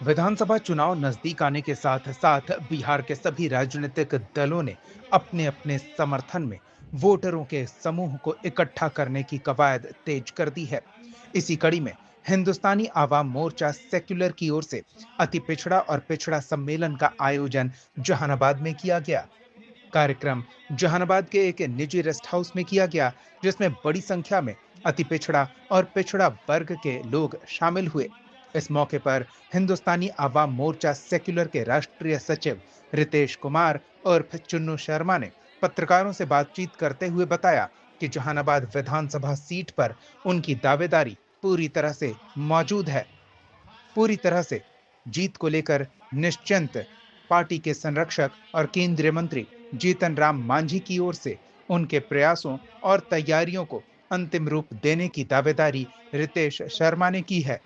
विधानसभा चुनाव नजदीक आने के साथ साथ बिहार के सभी राजनीतिक दलों ने अपने अपने समर्थन में वोटरों के समूह को इकट्ठा करने की कवायद तेज कर दी है। इसी कड़ी में हिंदुस्तानी आवाम मोर्चा सेक्युलर की ओर से अति पिछड़ा और पिछड़ा सम्मेलन का आयोजन जहानाबाद में किया गया। कार्यक्रम जहानाबाद के एक निजी रेस्ट हाउस में किया गया, जिसमें बड़ी संख्या में अति पिछड़ा और पिछड़ा वर्ग के लोग शामिल हुए। इस मौके पर हिंदुस्तानी आवाम मोर्चा सेक्युलर के राष्ट्रीय सचिव रितेश कुमार और चुन्नू शर्मा ने पत्रकारों से बातचीत करते हुए बताया कि जहानाबाद विधानसभा सीट पर उनकी दावेदारी पूरी तरह से मौजूद है। पूरी तरह से जीत को लेकर निश्चिंत पार्टी के संरक्षक और केंद्रीय मंत्री जीतन राम मांझी की ओर से उनके प्रयासों और तैयारियों को अंतिम रूप देने की दावेदारी रितेश शर्मा ने की है।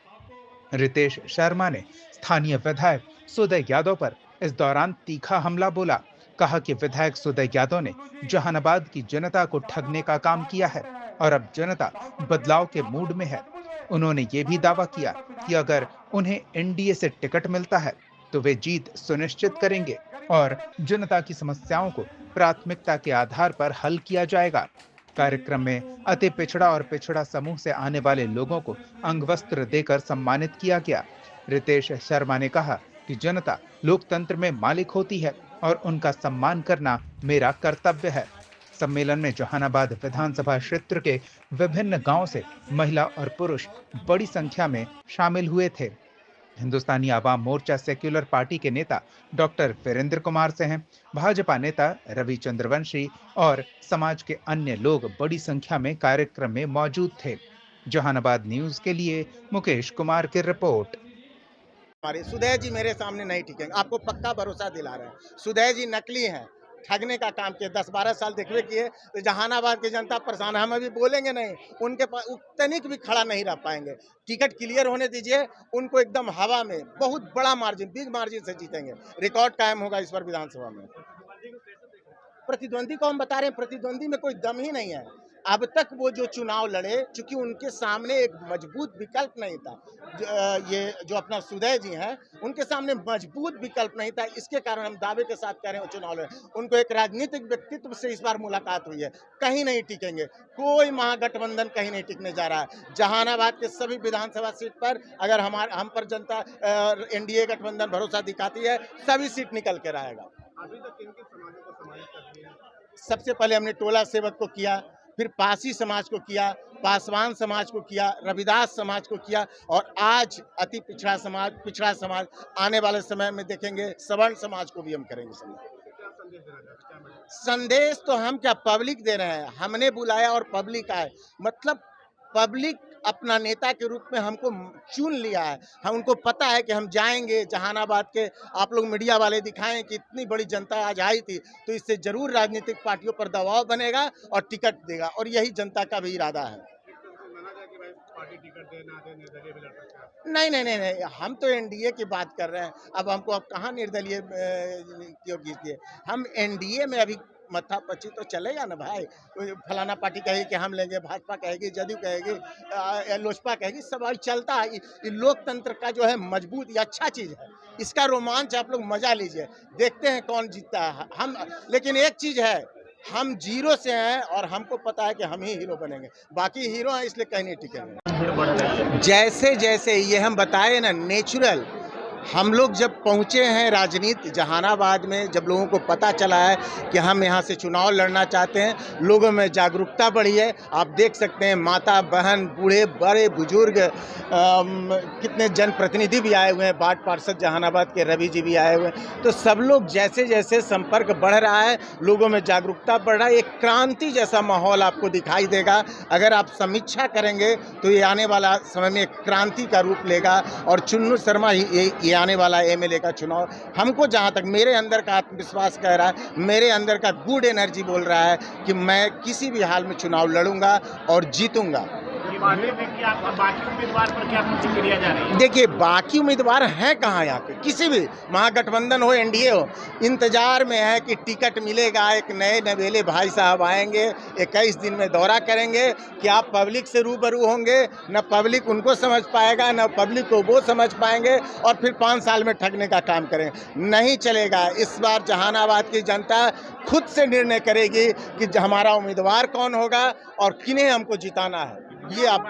रितेश शर्मा ने स्थानीय विधायक सुदय यादव पर इस दौरान तीखा हमला बोला। कहा कि विधायक सुदय यादव ने जहानाबाद की जनता को ठगने का काम किया है और अब जनता बदलाव के मूड में है। उन्होंने ये भी दावा किया कि अगर उन्हें एनडीए से टिकट मिलता है तो वे जीत सुनिश्चित करेंगे और जनता की समस्याओं को प्राथमिकता के आधार पर हल किया जाएगा। कार्यक्रम में अति पिछड़ा और पिछड़ा समूह से आने वाले लोगों को अंगवस्त्र देकर सम्मानित किया गया। रितेश शर्मा ने कहा कि जनता लोकतंत्र में मालिक होती है और उनका सम्मान करना मेरा कर्तव्य है। सम्मेलन में जहानाबाद विधानसभा क्षेत्र के विभिन्न गांवों से महिला और पुरुष बड़ी संख्या में शामिल हुए थे। हिंदुस्तानी आवाम मोर्चा सेक्युलर पार्टी के नेता डॉक्टर वीरेंद्र कुमार से हैं, भाजपा नेता रवि चंद्रवंशी और समाज के अन्य लोग बड़ी संख्या में कार्यक्रम में मौजूद थे। जहानाबाद न्यूज के लिए मुकेश कुमार की रिपोर्ट। हमारे सुदय जी मेरे सामने नहीं टिकेंगे, आपको पक्का भरोसा दिला रहे हैं। सुदय जी नकली हैं, ठगने का काम किए, 10-12 साल देखबे किए। तो जहानाबाद की जनता परेशान है, हम अभी बोलेंगे नहीं, उनके पास तनिक भी खड़ा नहीं रह पाएंगे। टिकट क्लियर होने दीजिए, उनको एकदम हवा में बहुत बड़ा मार्जिन, बिग मार्जिन से जीतेंगे। रिकॉर्ड कायम होगा इस बार विधानसभा में। प्रतिद्वंदी को हम बता रहे हैं, प्रतिद्वंदी में कोई दम ही नहीं है। अब तक वो जो चुनाव लड़े, चूंकि उनके सामने एक मजबूत विकल्प नहीं था। ये जो अपना सुदय जी हैं, उनके सामने मजबूत विकल्प नहीं था। इसके कारण हम दावे के साथ कह रहे हैं वो चुनाव लड़े। उनको एक राजनीतिक व्यक्तित्व से इस बार मुलाकात हुई है, कहीं नहीं टिकेंगे। कोई महागठबंधन कहीं नहीं टिकने जा रहा है। जहानाबाद के सभी विधानसभा सीट पर अगर हम पर जनता एनडीए गठबंधन भरोसा दिखाती है, सभी सीट निकल कर आएगा। अभी तक किन-किन समाजों को सम्मानित कर दिया? सबसे पहले हमने टोला सेवक को किया, फिर पासी समाज को किया, पासवान समाज को किया, रविदास समाज को किया और आज अति पिछड़ा समाज आने वाले समय में देखेंगे, सवर्ण समाज को भी हम करेंगे संदेश। तो हम क्या पब्लिक दे रहे हैं, हमने बुलाया और पब्लिक आए। मतलब पब्लिक अपना नेता के रूप में हमको चुन लिया है। हम उनको पता है कि हम जाएंगे जहानाबाद के, आप लोग मीडिया वाले दिखाएं कि इतनी बड़ी जनता आज आई थी, तो इससे जरूर राजनीतिक पार्टियों पर दबाव बनेगा और टिकट देगा, और यही जनता का भी इरादा है। नहीं नहीं नहीं नहीं, हम तो एनडीए की बात कर रहे हैं। अब कहाँ निर्दलीय क्यों कीजिए, हम एनडीए में अभी मत्था पच्ची तो चलेगा ना भाई। फलाना पार्टी कहेगी कि हम लेंगे, भाजपा कहेगी, जदयू कहेगी, लोजपा कहेगी, सब अभी चलता है। ये लोकतंत्र का जो है मजबूत, ये अच्छा चीज है, इसका रोमांच आप लोग मजा लीजिए, देखते हैं कौन जीतता है। हम लेकिन एक चीज है, हम जीरो से हैं और हमको पता है कि हम ही हीरो बनेंगे, बाकी हीरो हैं इसलिए कहीं नहीं टिकेंगे। जैसे जैसे ये हम बताए ना, नेचुरल हम लोग जब पहुँचे हैं राजनीति जहानाबाद में, जब लोगों को पता चला है कि हम यहाँ से चुनाव लड़ना चाहते हैं, लोगों में जागरूकता बढ़ी है। आप देख सकते हैं माता बहन बूढ़े बड़े बुजुर्ग, कितने जनप्रतिनिधि भी आए हुए हैं, वार्ड पार्षद जहानाबाद के रवि जी भी आए हुए हैं। तो सब लोग जैसे जैसे संपर्क बढ़ रहा है, लोगों में जागरूकता बढ़ रहा है, एक क्रांति जैसा माहौल आपको दिखाई देगा। अगर आप समीक्षा करेंगे तो ये आने वाला समय में एक क्रांति का रूप लेगा और चुन्नू शर्मा ये आने वाला एमएलए का चुनाव, हमको जहां तक मेरे अंदर का आत्मविश्वास कह रहा है, मेरे अंदर का गुड एनर्जी बोल रहा है कि मैं किसी भी हाल में चुनाव लड़ूंगा और जीतूंगा। मानने में कि आपका बाकी उम्मीदवार पर क्या प्रतिक्रिया जा रही है? देखिए, बाकी उम्मीदवार हैं कहाँ यहाँ पे, किसी भी महागठबंधन हो, एनडीए हो, इंतजार में है कि टिकट मिलेगा। एक नए नवेले भाई साहब आएंगे, 21 दिन में दौरा करेंगे, क्या पब्लिक से रूबरू होंगे, न पब्लिक उनको समझ पाएगा, न पब्लिक को वो समझ पाएंगे, और फिर 5 साल में ठगने का काम करेंगे। नहीं चलेगा। इस बार जहानाबाद की जनता खुद से निर्णय करेगी कि हमारा उम्मीदवार कौन होगा और किन्हें हमको जिताना है। ये आप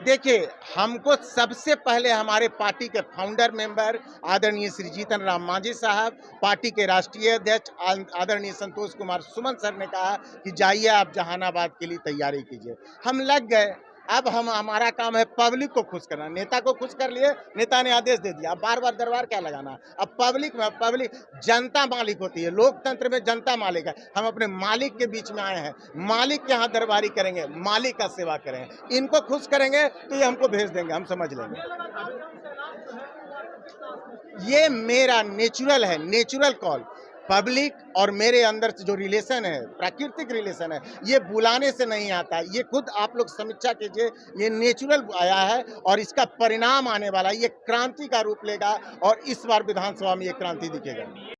देखिए, हमको सबसे पहले हमारे पार्टी के फाउंडर मेंबर आदरणीय श्री जीतन राम मांझी साहब, पार्टी के राष्ट्रीय अध्यक्ष आदरणीय संतोष कुमार सुमन सर ने कहा कि जाइए आप जहानाबाद के लिए तैयारी कीजिए। हम लग गए। अब हमारा काम है पब्लिक को खुश करना। नेता को खुश कर लिए, नेता ने आदेश दे दिया, अब बार बार दरबार क्या लगाना। अब पब्लिक जनता मालिक होती है, लोकतंत्र में जनता मालिक है। हम अपने मालिक के बीच में आए हैं, मालिक के यहाँ दरबारी करेंगे, मालिक का सेवा करेंगे। इनको खुश करेंगे तो ये हमको भेज देंगे, हम समझ लेंगे। ये मेरा नेचुरल है, नेचुरल कॉल। पब्लिक और मेरे अंदर से जो रिलेशन है, प्राकृतिक रिलेशन है, ये बुलाने से नहीं आता। ये खुद आप लोग समीक्षा कीजिए, ये नेचुरल आया है और इसका परिणाम आने वाला है। ये क्रांति का रूप लेगा और इस बार विधानसभा में ये क्रांति दिखेगा।